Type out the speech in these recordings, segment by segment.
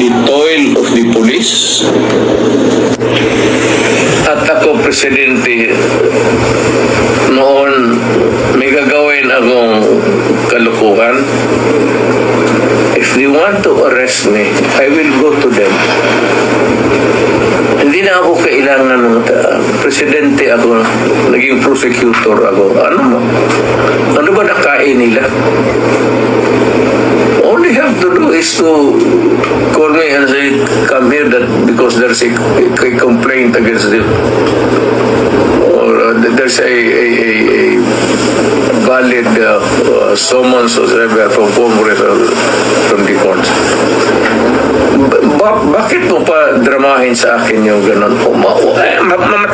the toil of the police. At ako, Presidente, noon may gagawin akong kalukuhan. If they want to arrest me, I will go to them. Hindi na ako kailangan ng Presidente ako, naging prosecutor ako. Ano ba nakain nila? All they have to do is to call me and say, come here that because there's a complaint against them. Or there's a valid summons or whatever from Congress or from the courts. Bakit mo pa dramahin sa akin yung gano'n?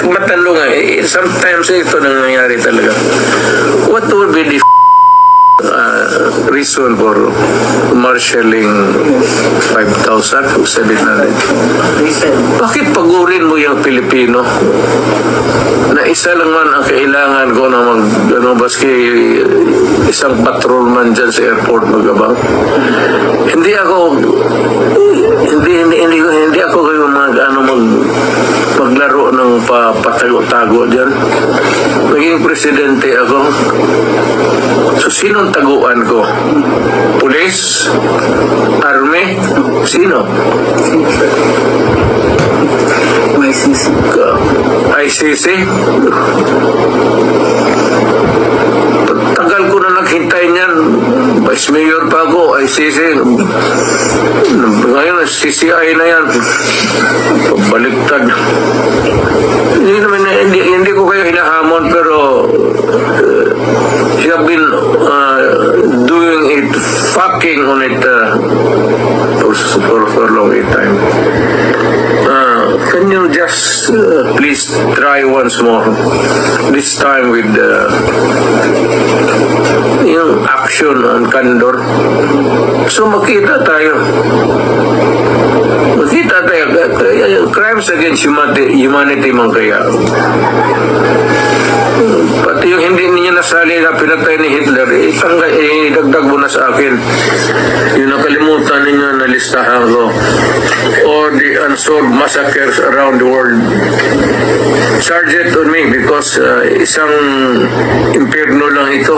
Matanong nga, sometimes ito nangyayari talaga. What would be the reason for marshalling 5,000 o 700? Bakit pagurin mo yung Pilipino? Na isa lang man ang kailangan ko na baski isang patrolman dyan sa airport magabang. Hindi ako kayo maglaro ng patago-tago dyan. Naging Presidente ako. So, sinong taguan ko? Police? Army? Sino? ICC? Tagal ko na naghintay niyan. Vice Mayor pa ako, ICC. Ngayon, CCI na yan. Pabaliktad. Hindi ko kayo hinahamon, pero you have been doing it, fucking on it for a long time. Can you just please try once more? This time with yung action and candor. So makita tayo. Crimes against humanity man kaya. Pati yung hindi niya nasali na pinatay ni Hitler, idagdag mo na sa akin. Yung nakalimutan ninyo na listahan ko. Or the unsolved massacres around the world. Charge it on me because isang impierno lang ito.